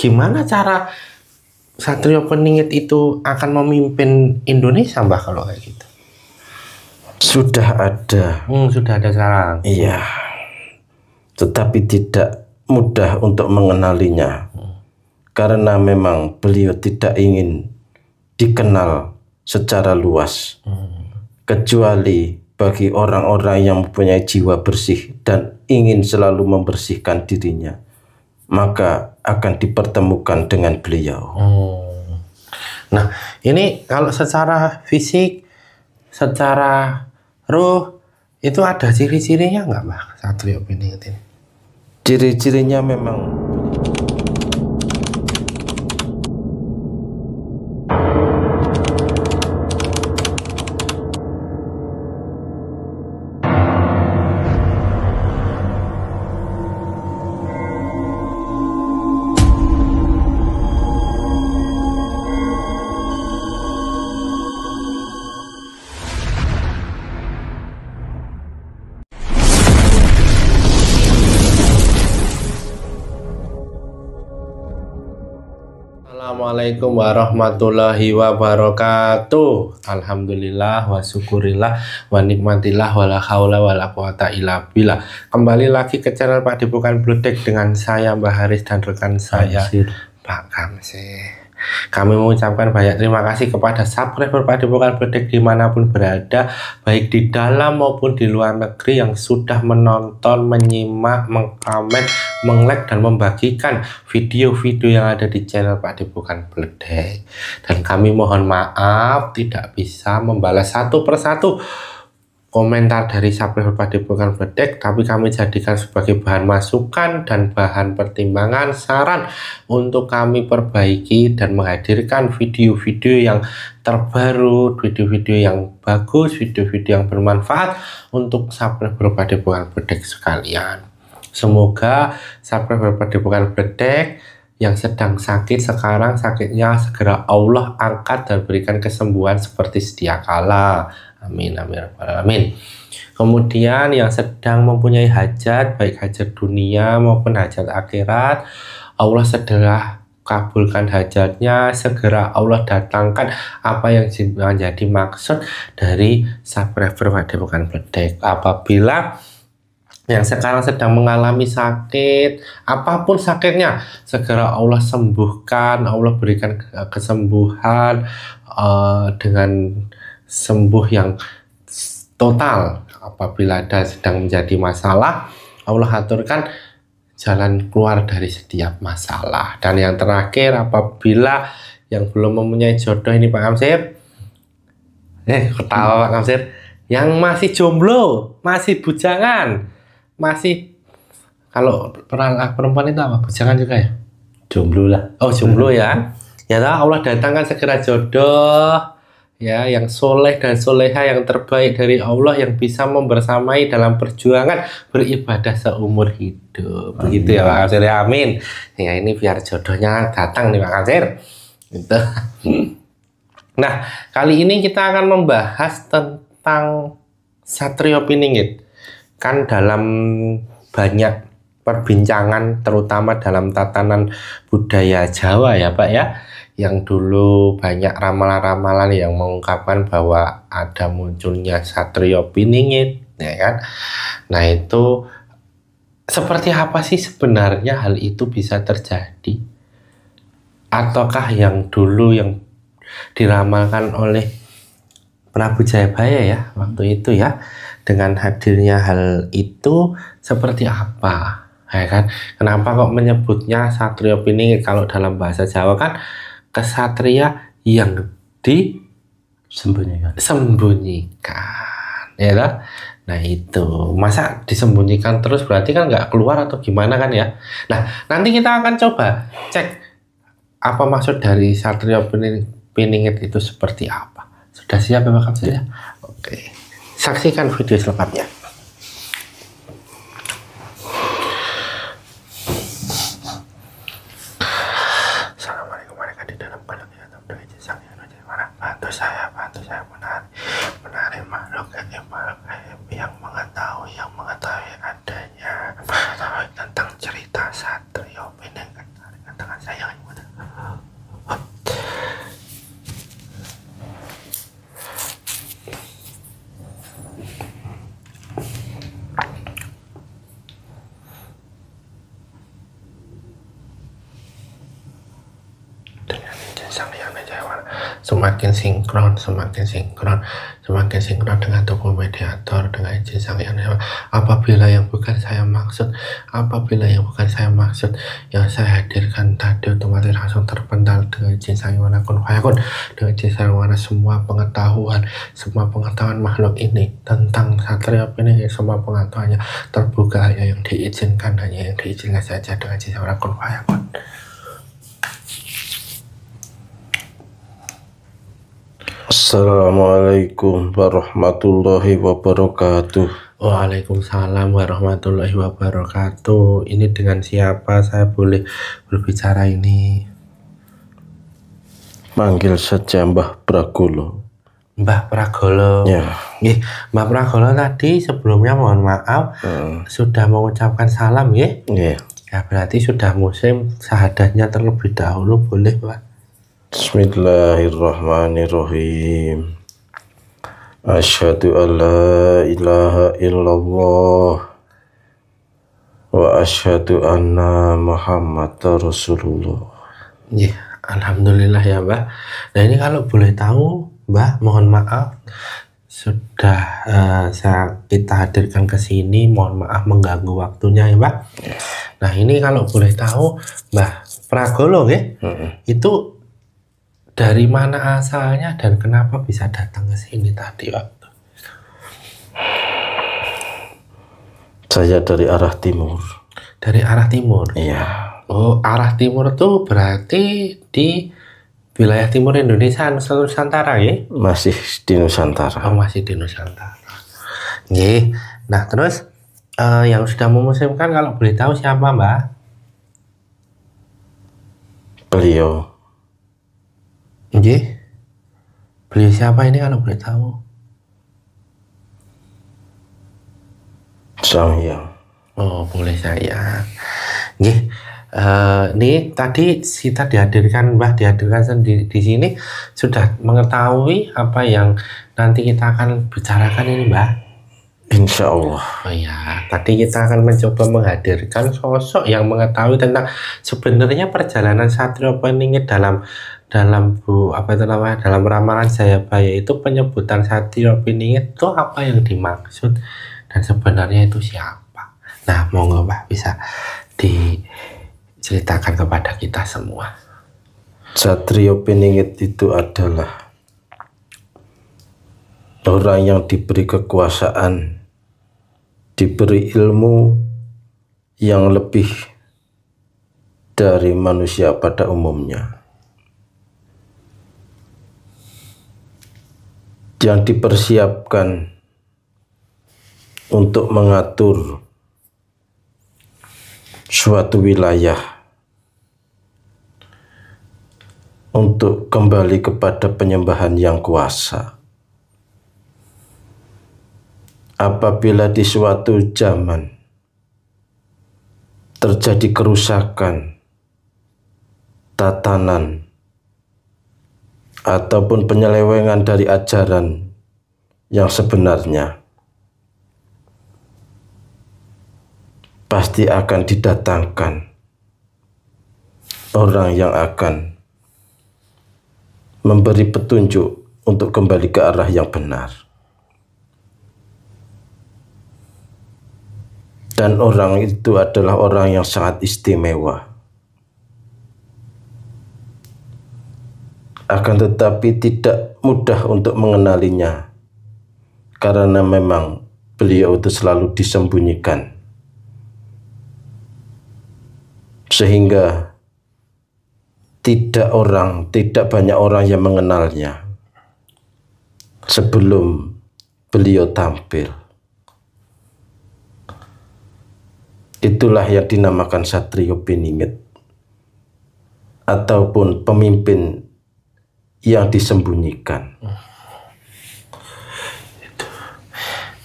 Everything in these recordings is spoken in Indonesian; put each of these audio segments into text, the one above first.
gimana cara Satrio Peningit itu akan memimpin Indonesia, Mbah, kalau kayak gitu? Sudah ada. Sudah ada sekarang. Iya. Tetapi tidak mudah untuk mengenalinya. Karena memang beliau tidak ingin dikenal secara luas. Kecuali bagi orang-orang yang mempunyai jiwa bersih dan ingin selalu membersihkan dirinya, maka akan dipertemukan dengan beliau. Nah, ini kalau secara fisik, secara roh, itu ada ciri-cirinya nggak, Mbah, Satrio Peningit ini? Ciri-cirinya memang Assalamualaikum warahmatullahi wabarakatuh. Alhamdulillah wa syukurillah wa nikmatillah wa la haula wa la quwata illa billah. Kembali lagi ke channel Pak Depokan Bledek dengan saya Mbah Haris dan rekan saya Pak Kamsir. Kami mengucapkan banyak terima kasih kepada subscriber Pak Depokan Bledek dimanapun berada, baik di dalam maupun di luar negeri, yang sudah menonton, menyimak, mengkomen, meng-like dan membagikan video-video yang ada di channel Pak Depokan Bledek. Dan kami mohon maaf tidak bisa membalas satu persatu komentar dari subscriber Pak Depokan Bledek, tapi kami jadikan sebagai bahan masukan dan bahan pertimbangan, saran untuk kami perbaiki dan menghadirkan video-video yang terbaru, video-video yang bagus, video-video yang bermanfaat untuk subscriber Pak Depokan Bledek sekalian. Semoga subscriber Pak Depokan Bledek yang sedang sakit sekarang, sakitnya segera Allah angkat dan berikan kesembuhan seperti sedia kala. Amin, amin, amin. Kemudian yang sedang mempunyai hajat, baik hajat dunia maupun hajat akhirat, Allah segera kabulkan hajatnya, segera Allah datangkan apa yang menjadi maksud dari subscriber Pak Depokan Bledek. Apabila yang sekarang sedang mengalami sakit, apapun sakitnya, segera Allah sembuhkan, Allah berikan kesembuhan dengan sembuh yang total. Apabila ada sedang menjadi masalah, Allah aturkan jalan keluar dari setiap masalah. Dan yang terakhir, apabila yang belum mempunyai jodoh ini Pak Kamsir, ketawa Pak Kamsir, yang masih jomblo, masih bujangan, masih, kalau perempuan itu apa? Bujangan juga ya? jomblo lah. Oh, jomblo ya. Ya Allah datangkan segera jodoh, ya, yang soleh dan soleha, yang terbaik dari Allah, yang bisa membersamai dalam perjuangan beribadah seumur hidup. Begitu ya Pak Kamsir, ya, amin. Ya, ini biar jodohnya datang nih Pak Kamsir gitu. Nah, kali ini kita akan membahas tentang Satrio Peningit. Kan dalam banyak perbincangan, terutama dalam tatanan budaya Jawa ya Pak ya, yang dulu banyak ramalan-ramalan yang mengungkapkan bahwa ada munculnya Satrio Peningit, ya kan? Nah, itu seperti apa sih sebenarnya hal itu bisa terjadi? Ataukah yang dulu yang diramalkan oleh Prabu Jayabaya ya waktu itu ya, dengan hadirnya hal itu seperti apa? Ya kan? Kenapa kok menyebutnya Satrio Peningit? Kalau dalam bahasa Jawa kan kesatria yang disembunyikan, ya lah. Nah itu, masa disembunyikan terus berarti kan nggak keluar atau gimana kan ya? Nah, nanti kita akan coba cek apa maksud dari Satrio Peningit itu seperti apa. Sudah siap ya Pak Kamsir ya? Oke, saksikan video selengkapnya. Menari makhluk yang mengetahui adanya tentang cerita Satrio Peningit dengan saya Sang Hyang Najayana semakin sinkron dengan tubuh mediator, dengan izin Sang Hyang Najayana. Apabila yang bukan saya maksud, yang saya hadirkan tadi otomatis langsung terpental dengan izin Sang Hyang Kun Fayakun, dengan izin Sang Hyang. Semua pengetahuan makhluk ini tentang Satrio Piningit, semua pengetahuannya terbuka, hanya yang diizinkan saja dengan izin Sang Hyang Kun Fayakun. Assalamualaikum warahmatullahi wabarakatuh. Waalaikumsalam warahmatullahi wabarakatuh. Ini dengan siapa saya boleh berbicara ini? Manggil saja Mbah Pragolo. Mbah Pragolo. Ya. Mbah Pragolo tadi sebelumnya mohon maaf sudah mengucapkan salam ya. Ya. Ya berarti sudah musim syahadatnya terlebih dahulu, boleh Pak? Bismillahirrahmanirrahim. Asyhadu an la ilaha illallah wa asyhadu anna Muhammadar Rasulullah. Ya, alhamdulillah ya Mbak. Nah ini kalau boleh tahu Mbak, mohon maaf sudah kita hadirkan ke sini, mohon maaf mengganggu waktunya ya Mbak. Nah ini kalau boleh tahu Mbah Pragolo ya, itu dari mana asalnya dan kenapa bisa datang ke sini tadi waktu? Saya dari arah timur. Dari arah timur? Iya. Oh, arah timur tuh berarti di wilayah timur Indonesia, Nusantara ya? Masih di Nusantara. Oh, masih di Nusantara. Nih, nah terus yang sudah memusimkan kalau boleh tahu siapa Mbak? Beliau. Nggih. Beliau siapa ini kalau boleh tahu? Sang Hyang. Oh, boleh saya. Nggih. Ini tadi kita dihadirkan sendiri di sini sudah mengetahui apa yang nanti kita akan bicarakan ini Mbak. Insya Allah. Oh ya, tadi kita akan mencoba menghadirkan sosok yang mengetahui tentang sebenarnya perjalanan Satrio Piningit dalam ramalan Jayabaya itu, penyebutan Satrio Piningit itu apa yang dimaksud dan sebenarnya itu siapa. Nah, monggo Mbak bisa diceritakan kepada kita semua. Satrio Piningit itu adalah orang yang diberi kekuasaan, diberi ilmu yang lebih dari manusia pada umumnya, yang dipersiapkan untuk mengatur suatu wilayah untuk kembali kepada penyembahan yang kuasa. Apabila di suatu zaman terjadi kerusakan tatanan ataupun penyelewengan dari ajaran yang sebenarnya, pasti akan didatangkan orang yang akan memberi petunjuk untuk kembali ke arah yang benar. Dan orang itu adalah orang yang sangat istimewa. Akan tetapi tidak mudah untuk mengenalinya, karena memang beliau itu selalu disembunyikan. Sehingga tidak banyak orang yang mengenalnya sebelum beliau tampil. Itulah yang dinamakan Satrio Piningit, ataupun pemimpin yang disembunyikan.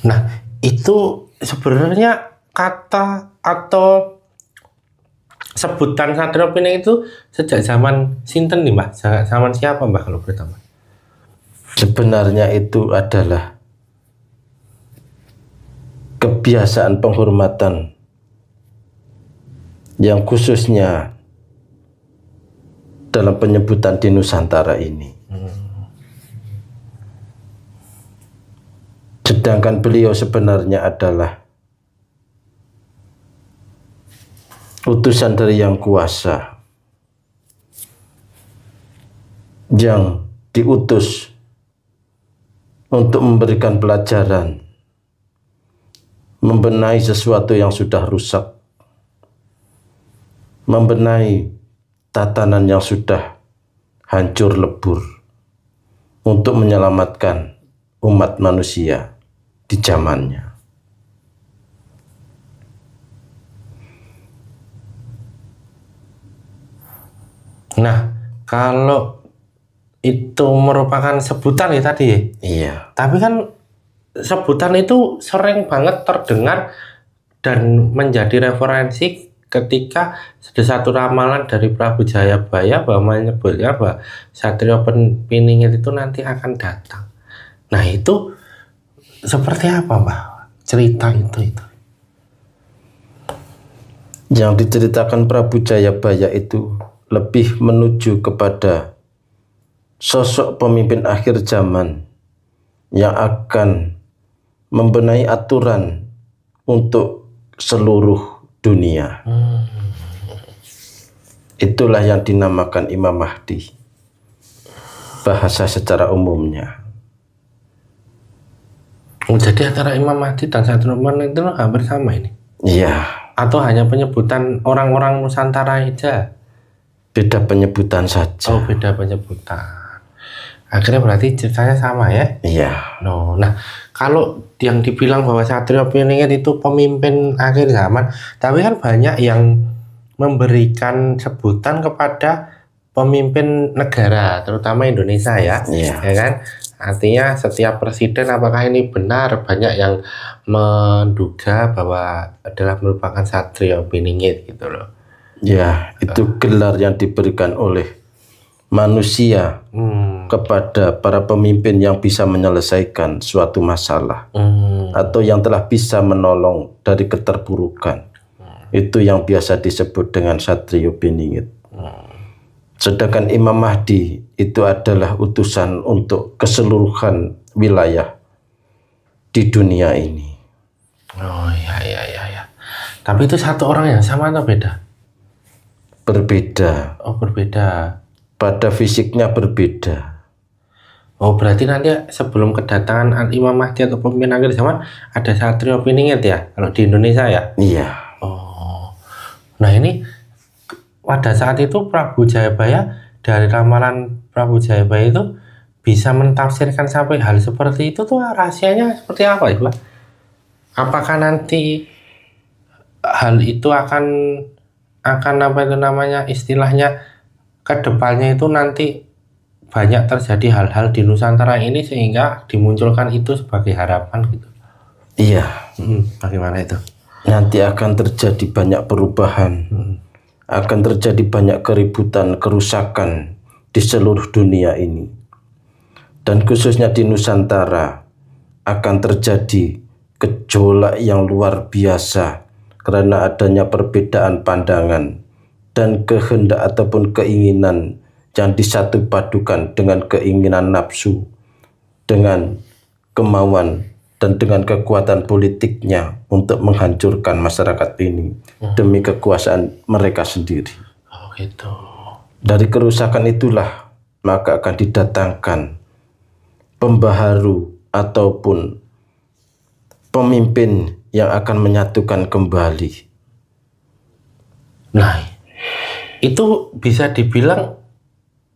Nah, itu sebenarnya kata atau sebutan Satrio Piningit itu sejak zaman sinten nih Mbak? Zaman siapa Mbak kalau pertama? Sebenarnya itu adalah kebiasaan penghormatan yang khususnya dalam penyebutan di Nusantara ini. Sedangkan beliau sebenarnya adalah utusan dari Yang Kuasa yang diutus untuk memberikan pelajaran, membenahi sesuatu yang sudah rusak, membenahi tatanan yang sudah hancur lebur, untuk menyelamatkan umat manusia di zamannya. Nah, kalau itu merupakan sebutan ya tadi ya? Iya. Tapi kan sebutan itu sering banget terdengar dan menjadi referensi ketika ada satu ramalan dari Prabu Jayabaya bahwa menyebutnya bahwa Satrio Piningit itu nanti akan datang. Nah, itu seperti apa, Mbak? Cerita itu. Yang diceritakan Prabu Jayabaya itu lebih menuju kepada sosok pemimpin akhir zaman yang akan membenahi aturan untuk seluruh dunia. Itulah yang dinamakan Imam Mahdi, bahasa secara umumnya. Jadi antara Imam Mahdi dan Satrio Piningit itu hampir sama ini? Iya. Atau hanya penyebutan orang-orang Nusantara aja? Beda penyebutan saja. Oh, beda penyebutan. Akhirnya berarti ceritanya sama ya? Iya. No. Nah, kalau yang dibilang bahwa Satrio Piningit itu pemimpin akhir zaman, tapi kan banyak yang memberikan sebutan kepada pemimpin negara, terutama Indonesia ya, Iya. ya kan? Artinya setiap presiden, apakah ini benar? Banyak yang menduga bahwa adalah merupakan Satrio Piningit gitu loh. Ya, itu gelar yang diberikan oleh manusia kepada para pemimpin yang bisa menyelesaikan suatu masalah atau yang telah bisa menolong dari keterpurukan. Itu yang biasa disebut dengan Satrio Piningit. Sedangkan Imam Mahdi itu adalah utusan untuk keseluruhan wilayah di dunia ini. Oh iya. Tapi itu satu orang yang sama atau beda? Berbeda. Oh, berbeda. Pada fisiknya berbeda. Oh, berarti nanti sebelum kedatangan Imam Mahdi atau pemimpin akhir zaman ada Satrio Piningit ya, kalau di Indonesia ya? Iya. Oh. Nah, ini pada saat itu Prabu Jayabaya, dari ramalan Prabu Jayabaya itu bisa mentafsirkan sampai hal seperti itu tuh rahasianya seperti apa ya, Pak? Apakah nanti hal itu akan apa itu namanya, istilahnya kedepannya itu nanti banyak terjadi hal-hal di Nusantara ini sehingga dimunculkan itu sebagai harapan gitu? Iya. Bagaimana itu? Nanti akan terjadi banyak perubahan, akan terjadi banyak keributan, kerusakan di seluruh dunia ini, dan khususnya di Nusantara akan terjadi gejolak yang luar biasa karena adanya perbedaan pandangan dan kehendak ataupun keinginan yang disatu padukan dengan keinginan nafsu, dengan kemauan dan dengan kekuatan politiknya untuk menghancurkan masyarakat ini demi kekuasaan mereka sendiri. Oh gitu. Dari kerusakan itulah maka akan didatangkan pembaharu ataupun pemimpin yang akan menyatukan kembali. Nah, itu bisa dibilang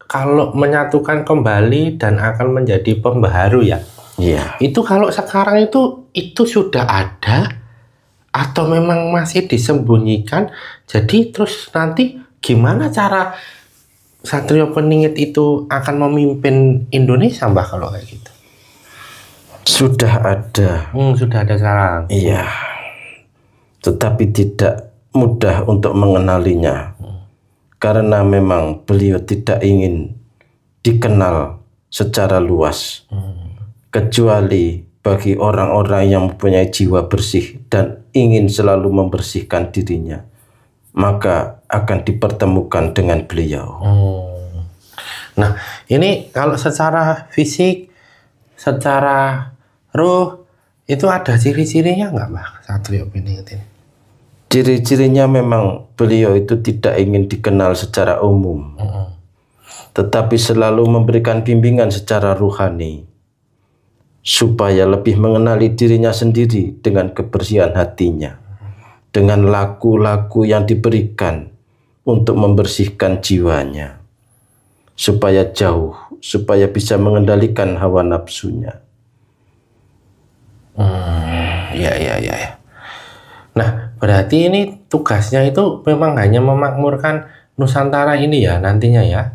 kalau menyatukan kembali dan akan menjadi pembaharu ya. Iya. Itu kalau sekarang itu sudah ada atau memang masih disembunyikan? Jadi terus nanti gimana cara Satrio Piningit itu akan memimpin Indonesia, Mbak, kalau kayak gitu? Sudah ada. Sudah ada sekarang. Iya. Tetapi tidak mudah untuk mengenalinya. Karena memang beliau tidak ingin dikenal secara luas. Kecuali bagi orang-orang yang mempunyai jiwa bersih dan ingin selalu membersihkan dirinya, maka akan dipertemukan dengan beliau. Nah, ini kalau secara fisik, secara ruh, itu ada ciri-cirinya nggak, Mbah, Satrio Piningit ini? Ciri-cirinya memang beliau itu tidak ingin dikenal secara umum, tetapi selalu memberikan bimbingan secara ruhani, supaya lebih mengenali dirinya sendiri dengan kebersihan hatinya, dengan laku-laku yang diberikan untuk membersihkan jiwanya, supaya jauh, supaya bisa mengendalikan hawa nafsunya. Ya. Nah, berarti ini tugasnya itu memang hanya memakmurkan Nusantara ini ya nantinya ya?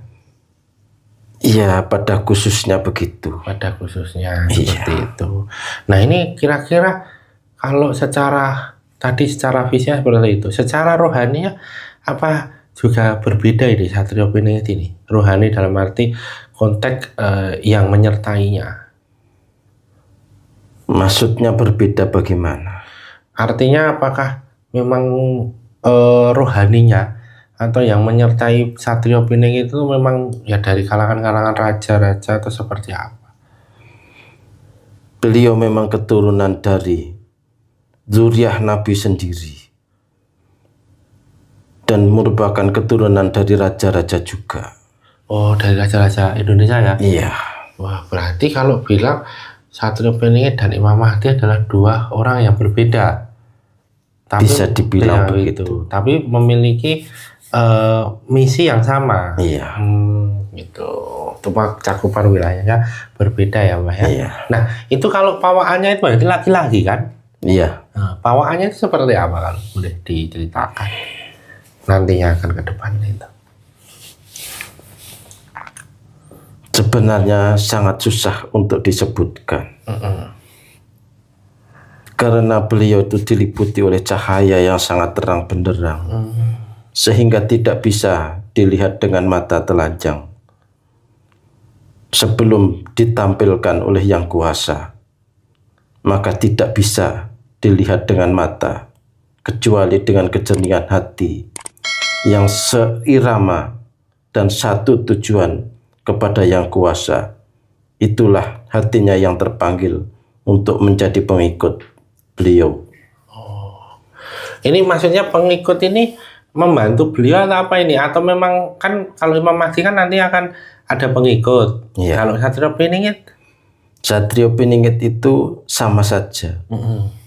Iya, pada khususnya begitu. Pada khususnya seperti itu. Nah, ini kira-kira kalau secara tadi secara fisik seperti itu, secara rohaninya apa juga berbeda ini Satrio Piningit ini? Rohani dalam arti konteks yang menyertainya. Maksudnya berbeda bagaimana? Artinya apakah memang rohaninya atau yang menyertai Satrio Piningit itu memang ya dari kalangan-kalangan raja-raja atau seperti apa? Beliau memang keturunan dari zuriat Nabi sendiri dan merupakan keturunan dari raja-raja juga. Oh, dari raja-raja Indonesia ya? Iya. Wah, berarti kalau bilang Satrio Piningit dan Imam Mahdi adalah dua orang yang berbeda. Tapi, bisa dibilang ya, begitu. Tapi memiliki misi yang sama. Iya. Gitu. Cuma cakupan wilayahnya berbeda ya, Mbak ya. Iya. Nah, itu kalau pawaannya itu berarti laki-laki kan? Iya. Nah, pawaannya itu seperti apa kalau boleh diceritakan nantinya akan ke depan itu? Sebenarnya sangat susah untuk disebutkan. Karena beliau itu diliputi oleh cahaya yang sangat terang benderang, sehingga tidak bisa dilihat dengan mata telanjang sebelum ditampilkan oleh Yang Kuasa. Maka tidak bisa dilihat dengan mata kecuali dengan kejernihan hati yang seirama dan satu tujuan kepada Yang Kuasa. Itulah hatinya yang terpanggil untuk menjadi pengikut beliau. Ini maksudnya pengikut ini membantu beliau atau apa ini? Atau memang kan kalau Imam Mahdi kan nanti akan ada pengikut. Iya. Kalau Satrio Piningit? Satrio Piningit itu sama saja,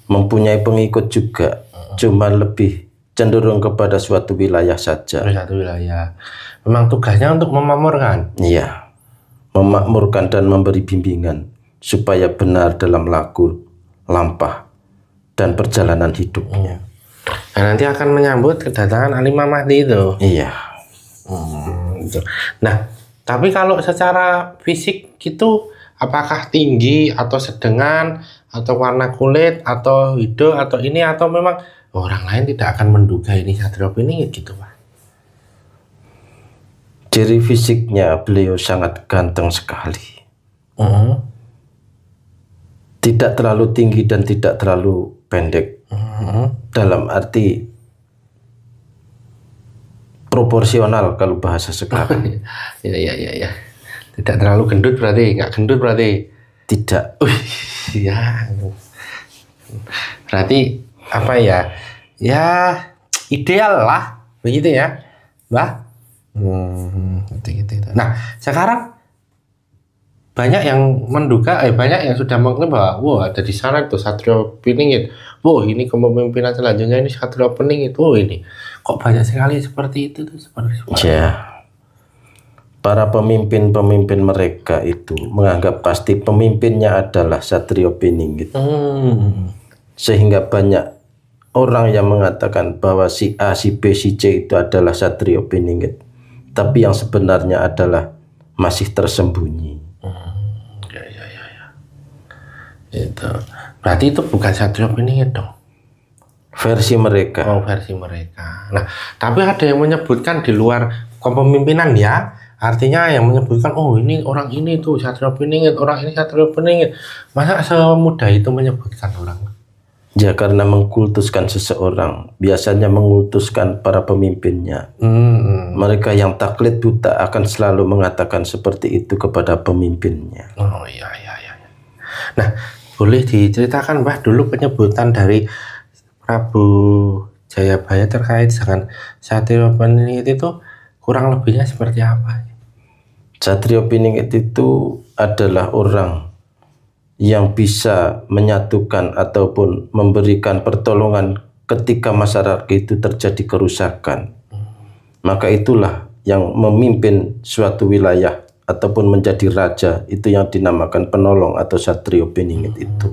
mempunyai pengikut juga, cuma lebih cenderung kepada suatu wilayah saja. Satu wilayah. Memang tugasnya untuk memakmurkan. Iya, memakmurkan dan memberi bimbingan supaya benar dalam laku, lampah, dan perjalanan hidupnya. Nah, nanti akan menyambut kedatangan Imam Mahdi itu. Iya. Gitu. Nah, tapi kalau secara fisik gitu, apakah tinggi atau sedengan atau warna kulit atau hidung atau ini atau memang orang lain tidak akan menduga ini Satrio Piningit gitu, Pak? Ciri fisiknya beliau sangat ganteng sekali. Tidak terlalu tinggi dan tidak terlalu pendek. Dalam arti proporsional kalau bahasa sekarang. Ya. Tidak terlalu gendut berarti, nggak gendut berarti. Tidak. Ya. Berarti apa ya? Ya ideal lah, begitu ya, Mbah. Gitu. Nah, sekarang banyak yang menduga, banyak yang sudah mengklaim bahwa wah ada di sana itu Satrio Piningit. Wah, ini kepemimpinan selanjutnya ini Satrio Piningit. Wah, ini kok banyak sekali seperti itu tuh, seperti ya. Para pemimpin-pemimpin mereka itu menganggap pasti pemimpinnya adalah Satrio Piningit. Sehingga banyak orang yang mengatakan bahwa si A, si B, si C itu adalah Satrio Piningit. Tapi yang sebenarnya adalah masih tersembunyi. Ya. Itu. Berarti itu bukan Satrio Piningit dong. Versi mereka. Oh, versi mereka. Nah, tapi ada yang menyebutkan di luar kepemimpinan ya. Artinya yang menyebutkan, oh ini orang ini tuh Satrio Piningit, orang ini Satrio Piningit. Masa semudah itu menyebutkan orang? Ya, karena mengkultuskan seseorang, biasanya mengkultuskan para pemimpinnya. Mereka yang taklid buta akan selalu mengatakan seperti itu kepada pemimpinnya. Oh iya. Nah, boleh diceritakan Mbah dulu penyebutan dari Prabu Jayabaya terkait dengan Satrio Piningit itu kurang lebihnya seperti apa? Satrio Piningit itu adalah orang yang bisa menyatukan ataupun memberikan pertolongan ketika masyarakat itu terjadi kerusakan. Maka itulah yang memimpin suatu wilayah ataupun menjadi raja, itu yang dinamakan penolong atau Satrio Piningit itu.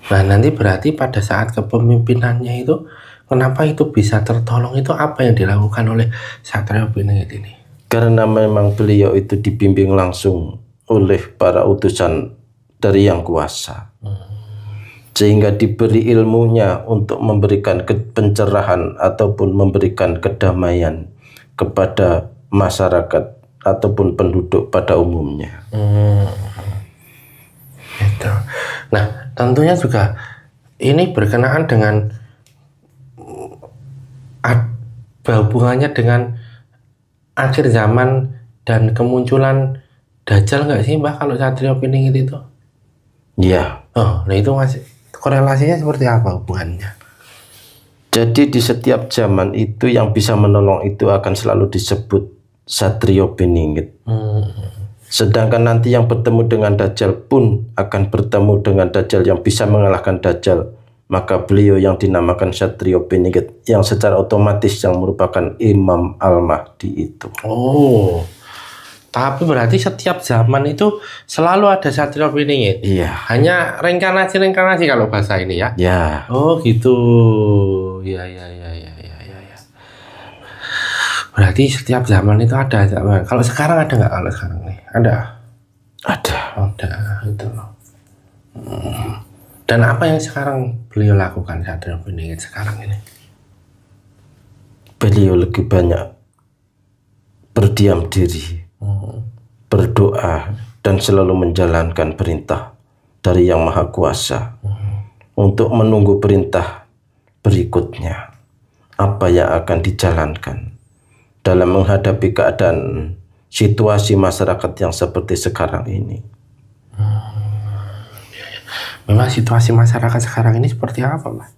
Nah, nanti berarti pada saat kepemimpinannya itu, kenapa itu bisa tertolong, itu apa yang dilakukan oleh Satrio Piningit ini? Karena memang beliau itu dibimbing langsung oleh para utusan dari Yang Kuasa, sehingga diberi ilmunya untuk memberikan pencerahan ataupun memberikan kedamaian kepada masyarakat ataupun penduduk pada umumnya. Gitu. Nah, tentunya juga ini berkenaan dengan hubungannya dengan akhir zaman dan kemunculan Dajjal nggak sih Mbah kalau Satrio Piningit itu? Iya. Oh, nah itu masih korelasinya seperti apa hubungannya? Jadi di setiap zaman itu yang bisa menolong itu akan selalu disebut Satrio Piningit. Sedangkan nanti yang bertemu dengan Dajjal pun akan bertemu dengan Dajjal yang bisa mengalahkan Dajjal. Maka beliau yang dinamakan Satrio Piningit, yang secara otomatis yang merupakan Imam Al-Mahdi itu. Oh, tapi berarti setiap zaman itu selalu ada Satrio Piningit. Iya. Hanya reinkarnasi kalau bahasa ini ya. Ya. Oh gitu. Ya. Berarti setiap zaman itu ada zaman. Kalau sekarang ada nggak kalau sekarang nih? Ada. Ada itu loh. Dan apa yang sekarang beliau lakukan Satrio Piningit sekarang ini? Beliau lebih banyak berdiam diri, berdoa, dan selalu menjalankan perintah dari Yang Maha Kuasa untuk menunggu perintah berikutnya, apa yang akan dijalankan dalam menghadapi keadaan situasi masyarakat yang seperti sekarang ini. Memang situasi masyarakat sekarang ini seperti apa, Mas?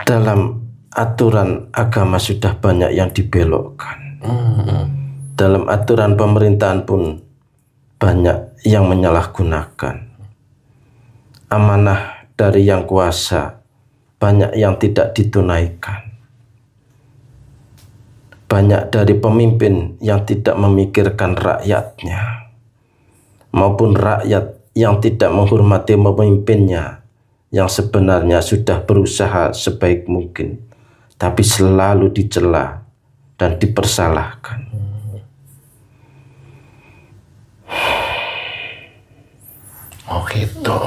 Dalam aturan agama sudah banyak yang dibelokkan. Dalam aturan pemerintahan pun banyak yang menyalahgunakan. Amanah dari Yang Kuasa banyak yang tidak ditunaikan. Banyak dari pemimpin yang tidak memikirkan rakyatnya, maupun rakyat yang tidak menghormati pemimpinnya, yang sebenarnya sudah berusaha sebaik mungkin, tapi selalu dicela dan dipersalahkan. Oh gitu.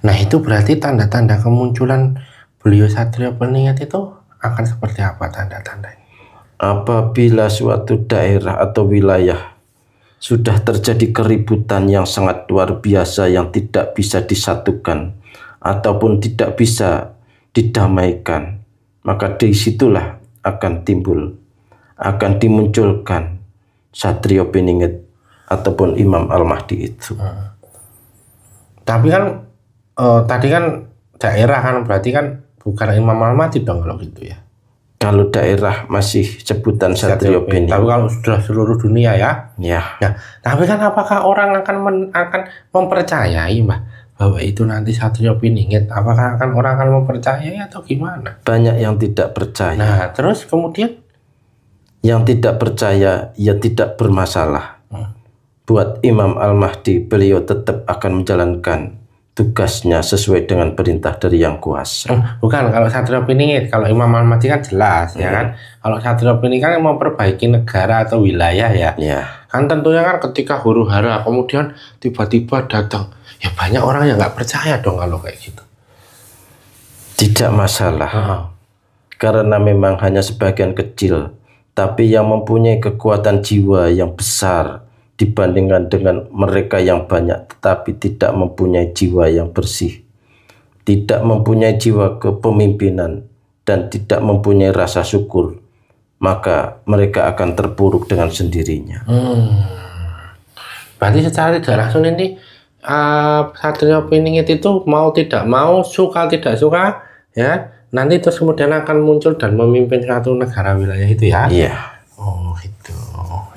Nah itu berarti tanda-tanda kemunculan beliau Satrio Piningit itu akan seperti apa tanda-tandanya? Apabila suatu daerah atau wilayah sudah terjadi keributan yang sangat luar biasa yang tidak bisa disatukan ataupun tidak bisa didamaikan, maka disitulah akan dimunculkan Satrio Piningit ataupun Imam Al-Mahdi itu. Tapi kan tadi kan daerah kan berarti kan bukan Imam Al-Mahdi dong kalau gitu ya. Kalau daerah masih sebutan Satrio Piningit. Tapi kalau sudah seluruh dunia ya. Ya. Nah, tapi kan apakah orang akan mempercayai Mbah bahwa itu nanti Satrio Piningit? Apakah orang akan mempercayai atau gimana? Banyak yang tidak percaya. Nah, terus kemudian yang tidak percaya ya tidak bermasalah. Buat Imam Al-Mahdi, beliau tetap akan menjalankan tugasnya sesuai dengan perintah dari Yang Kuasa. Bukan, kalau Satrio Piningit, kalau Imam Al-Mahdi kan jelas ya kan. Kalau Satrio Piningit kan memperbaiki negara atau wilayah ya. Kan tentunya kan ketika huru-hara kemudian tiba-tiba datang, ya banyak orang yang nggak percaya dong kalau kayak gitu. Tidak masalah. Karena memang hanya sebagian kecil, tapi yang mempunyai kekuatan jiwa yang besar dibandingkan dengan mereka yang banyak tetapi tidak mempunyai jiwa yang bersih, tidak mempunyai jiwa kepemimpinan, dan tidak mempunyai rasa syukur, maka mereka akan terpuruk dengan sendirinya. Berarti secara tidak langsung ini Satrio Piningit itu mau tidak mau, suka tidak suka, ya nanti terus kemudian akan muncul dan memimpin suatu negara wilayah itu ya. Iya. Oh gitu,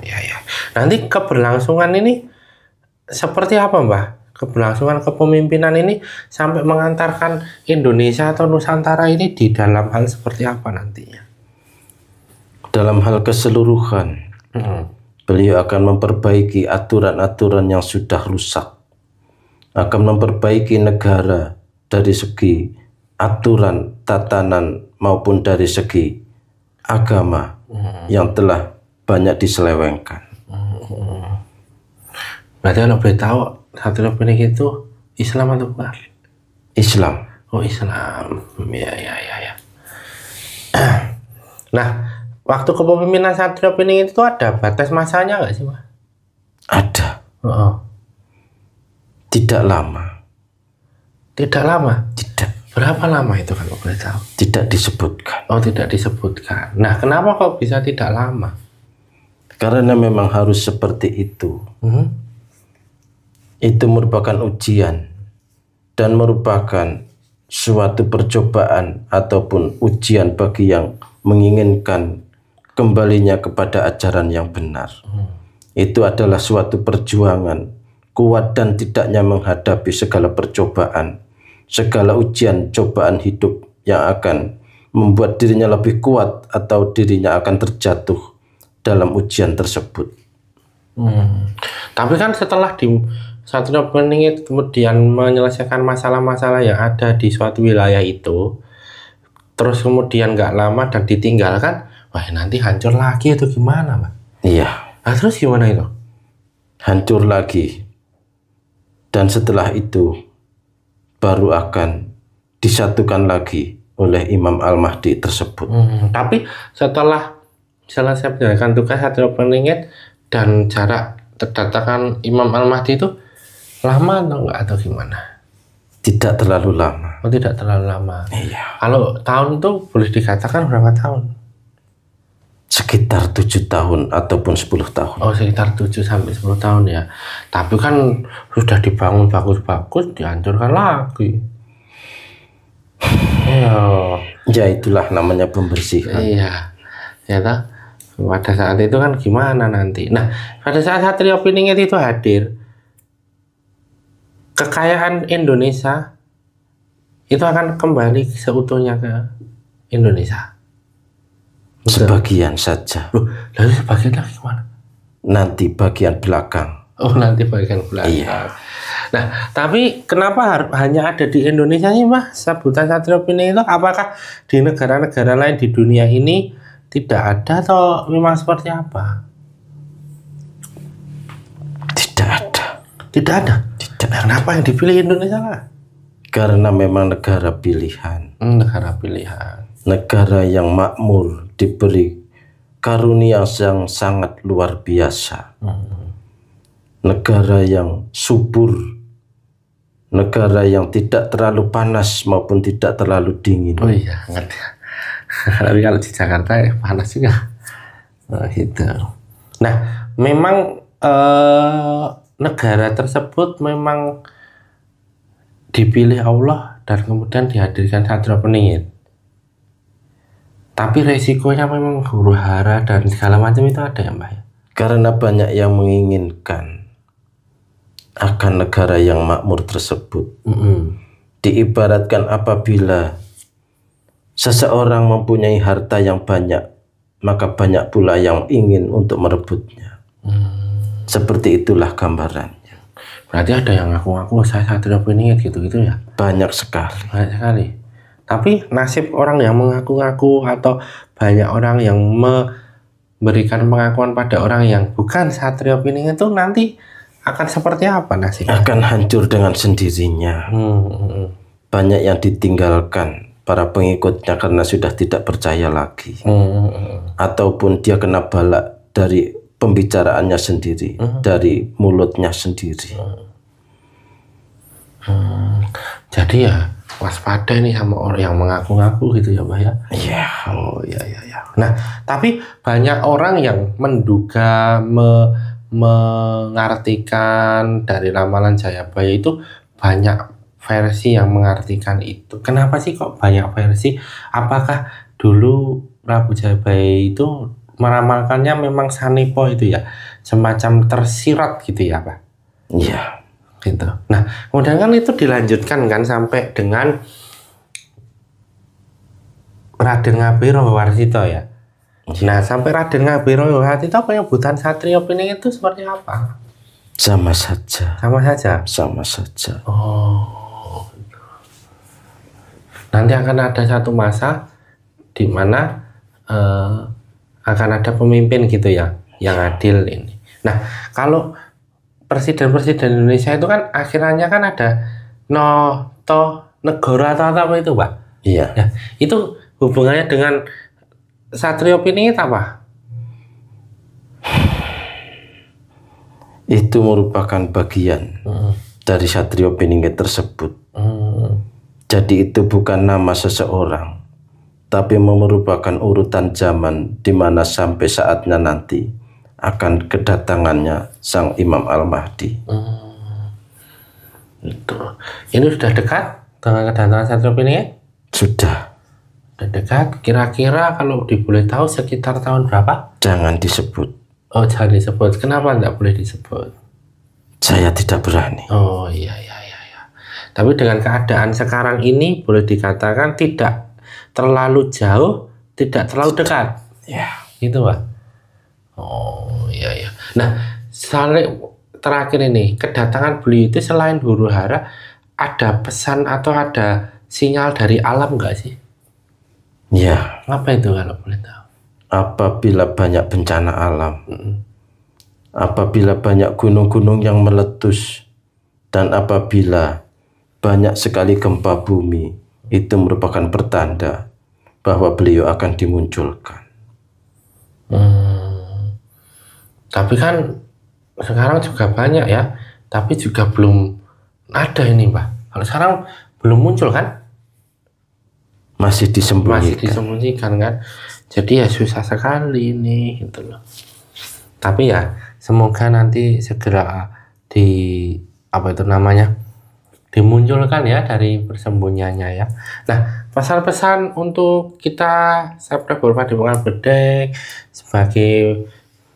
ya ya. Nanti keberlangsungan ini seperti apa, Mbah? Keberlangsungan kepemimpinan ini sampai mengantarkan Indonesia atau Nusantara ini di dalam hal seperti apa nantinya? Dalam hal keseluruhan, beliau akan memperbaiki aturan-aturan yang sudah rusak, akan memperbaiki negara dari segi aturan, tatanan maupun dari segi agama yang telah banyak diselewengkan. Berarti kalau boleh tahu Satrio Piningit itu Islam atau bukan? Islam. Oh Islam, ya ya ya ya. Nah, waktu kepemimpinan Satrio Piningit itu ada batas masanya nggak sih, Pak? Ada. Tidak lama. Tidak lama? Tidak. Berapa lama itu kalau boleh tahu? Tidak disebutkan. Oh, tidak disebutkan. Nah, kenapa kok bisa tidak lama? Karena memang harus seperti itu. Itu merupakan ujian dan merupakan suatu percobaan ataupun ujian bagi yang menginginkan kembalinya kepada ajaran yang benar. Itu adalah suatu perjuangan kuat dan tidaknya menghadapi segala percobaan, segala ujian cobaan hidup yang akan membuat dirinya lebih kuat atau dirinya akan terjatuh dalam ujian tersebut. Tapi kan setelah Satrio Piningit kemudian menyelesaikan masalah-masalah yang ada di suatu wilayah itu, terus kemudian nggak lama dan ditinggalkan, wah nanti hancur lagi itu gimana, Pak? Iya. Nah, terus gimana itu? Hancur lagi. Dan setelah itu baru akan disatukan lagi oleh Imam Al-Mahdi tersebut. Tapi setelah selesai menjalankan tugas Satrio Piningit dan jarak terdatangkan Imam Al-Mahdi itu lama atau enggak atau gimana? Tidak terlalu lama. Oh, tidak terlalu lama. Iya. Kalau tahun itu boleh dikatakan berapa tahun? Sekitar 7 tahun ataupun 10 tahun. Oh, sekitar 7 sampai 10 tahun ya. Tapi kan sudah dibangun bagus-bagus, dihancurkan lagi. Ya itulah namanya pembersihan. Iya. Ya toh? Pada saat itu kan gimana nanti? Nah, pada saat Satrio Piningit itu hadir, kekayaan Indonesia itu akan kembali seutuhnya ke Indonesia. Sebagian saja. Loh, lalu sebagian lagi kemana? Nanti bagian belakang. Oh, nanti bagian belakang. Iya. Nah, tapi kenapa hanya ada di Indonesia sih, Mas? Sebutan Satrio Piningit itu apakah di negara-negara lain di dunia ini tidak ada atau memang seperti apa? Tidak ada. Tidak ada. Tidak. Nah, kenapa yang dipilih Indonesia lah? Karena memang negara pilihan. Negara pilihan. Negara yang makmur, diberi karunia yang sangat luar biasa. Negara yang subur. Negara yang tidak terlalu panas maupun tidak terlalu dingin. Oh iya, ngerti. Tapi kalau di Jakarta ya panas juga. Oh, gitu. Nah, memang negara tersebut memang dipilih Allah dan kemudian dihadirkan Satrio Piningit. Tapi resikonya memang huru hara dan segala macam itu ada ya, Mbak? Karena banyak yang menginginkan akan negara yang makmur tersebut. Diibaratkan apabila seseorang mempunyai harta yang banyak, maka banyak pula yang ingin untuk merebutnya. Seperti itulah gambarannya. Berarti ada yang ngaku-ngaku saya Satrio Piningit gitu-gitu ya? Banyak sekali. Banyak sekali. Tapi nasib orang yang mengaku-ngaku atau banyak orang yang memberikan pengakuan pada orang yang bukan Satrio Piningit itu nanti akan seperti apa nasibnya? Akan hancur dengan sendirinya. Banyak yang ditinggalkan para pengikutnya karena sudah tidak percaya lagi. Ataupun dia kena balak dari pembicaraannya sendiri, dari mulutnya sendiri. Jadi ya waspada nih sama orang yang mengaku-ngaku gitu ya, Mbah ya. Iya. Oh iya. Nah, tapi banyak orang yang menduga mengartikan dari ramalan Jayabaya itu, banyak versi yang mengartikan itu. Kenapa sih kok banyak versi? Apakah dulu Prabu Jayabaya itu meramalkannya memang Sanipo itu ya, semacam tersirat gitu ya, Pak? Iya. Gitu. Nah, kemudian kan itu dilanjutkan kan sampai dengan Raden Ngabiro Warsito ya. Nah, sampai Raden Ngabiro Warsito penyebutan Satrio Piningit itu seperti apa? Sama saja. Sama saja. Sama saja. Oh. Nanti akan ada satu masa di mana akan ada pemimpin gitu ya, yang adil ini. Nah, kalau presiden-presiden Indonesia itu kan akhirnya kan ada Noto Negara atau apa itu, Pak? Iya. Ya, itu hubungannya dengan Satrio Piningit apa? Itu merupakan bagian dari Satrio Piningit tersebut. Jadi itu bukan nama seseorang, tapi merupakan urutan zaman di mana sampai saatnya nanti akan kedatangannya Sang Imam Al-Mahdi. Itu. Ini sudah dekat dengan kedatangan Satrio Piningit? Sudah. Sudah dekat. Kira-kira kalau diboleh tahu sekitar tahun berapa? Jangan disebut. Oh, jangan disebut. Kenapa tidak boleh disebut? Saya tidak berani. Oh iya. Tapi dengan keadaan sekarang ini boleh dikatakan tidak terlalu jauh, tidak terlalu dekat. Ya. Gitu, Pak. Oh iya. Nah, terakhir ini kedatangan beliau itu selain huru hara, ada pesan atau ada sinyal dari alam nggak sih? Ya. Apa itu kalau boleh tahu? Apabila banyak bencana alam, apabila banyak gunung-gunung yang meletus, dan apabila banyak sekali gempa bumi, itu merupakan pertanda bahwa beliau akan dimunculkan. Tapi kan sekarang juga banyak ya, tapi juga belum ada ini, Pak. Kalau sekarang belum muncul kan? Masih disembunyikan. Kan? Jadi ya susah sekali ini gitu loh. Tapi ya semoga nanti segera dimunculkan ya dari persembunyiannya ya. Nah, pesan-pesan untuk kita Sabda Padepokan Bedek sebagai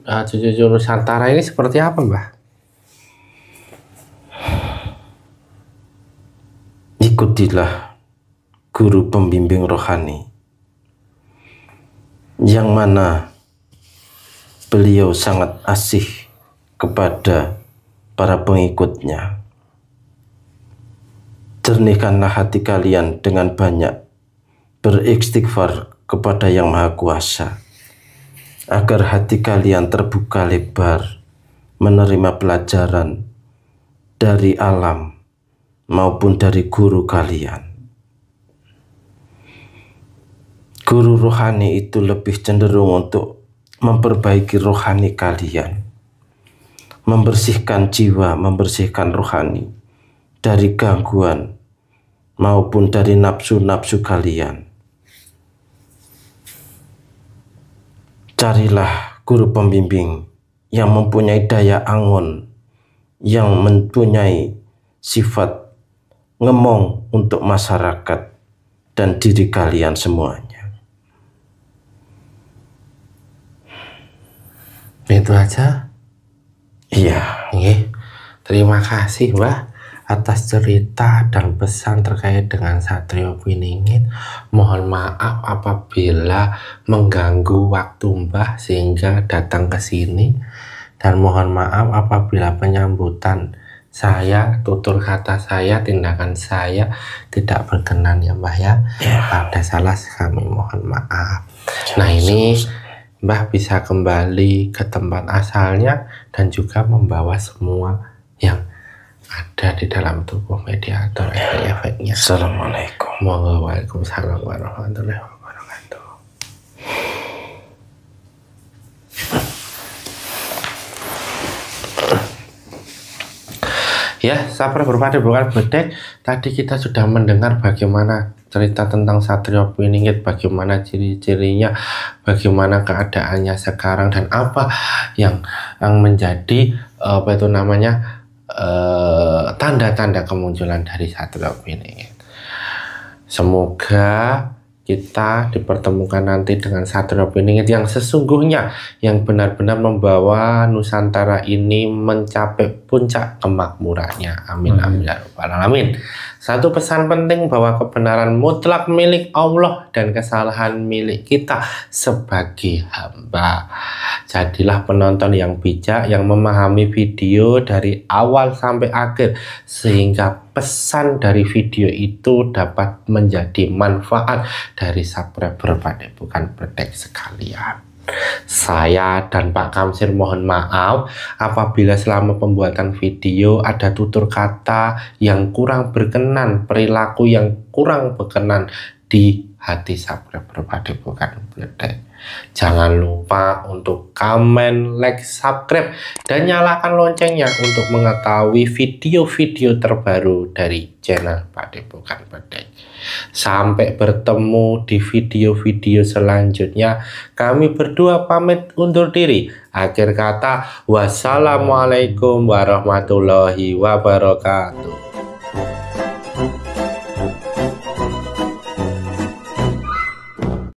cucu Nusantara ini seperti apa, Mbah? Ikutilah guru pembimbing rohani yang mana beliau sangat asih kepada para pengikutnya. Jernihkanlah hati kalian dengan banyak beristighfar kepada Yang Maha Kuasa, agar hati kalian terbuka lebar menerima pelajaran dari alam maupun dari guru kalian. Guru rohani itu lebih cenderung untuk memperbaiki rohani kalian, membersihkan jiwa, membersihkan rohani dari gangguan maupun dari nafsu-nafsu kalian. Carilah guru pembimbing yang mempunyai daya angon, yang mempunyai sifat ngemong untuk masyarakat dan diri kalian semuanya. Itu aja. Iya. Terima kasih, Mbah, atas cerita dan pesan terkait dengan Satrio Piningit. Mohon maaf apabila mengganggu waktu Mbah sehingga datang ke sini, dan mohon maaf apabila penyambutan saya, tutur kata saya, tindakan saya tidak berkenan ya, Mbah ya. Ada salah kami mohon maaf. Nah, ini Mbah bisa kembali ke tempat asalnya dan juga membawa semua yang ada di dalam tubuh mediator efek-efeknya. Assalamualaikum. Waalaikumsalam warahmatullahi wabarakatuh. Ya, sabar berpadepokan bedek. Tadi kita sudah mendengar bagaimana cerita tentang Satrio Piningit, bagaimana ciri-cirinya, bagaimana keadaannya sekarang, dan apa yang menjadi apa itu namanya tanda-tanda kemunculan dari Satrio Piningit. Semoga kita dipertemukan nanti dengan Satrio Piningit yang sesungguhnya, yang benar-benar membawa Nusantara ini mencapai puncak kemakmurannya. Amin amin ya rabbal alamin. Satu pesan penting bahwa kebenaran mutlak milik Allah dan kesalahan milik kita sebagai hamba. Jadilah penonton yang bijak, yang memahami video dari awal sampai akhir, sehingga pesan dari video itu dapat menjadi manfaat dari subscriber Padepokan Bedek sekalian. Saya dan Pak Kamsir mohon maaf apabila selama pembuatan video ada tutur kata yang kurang berkenan, perilaku yang kurang berkenan di hati subscriber Padepokan Bedek. Jangan lupa untuk komen, like, subscribe, dan nyalakan loncengnya untuk mengetahui video-video terbaru dari channel Padepokan Bedek. Sampai bertemu di video-video selanjutnya. Kami berdua pamit undur diri. Akhir kata, wassalamualaikum warahmatullahi wabarakatuh.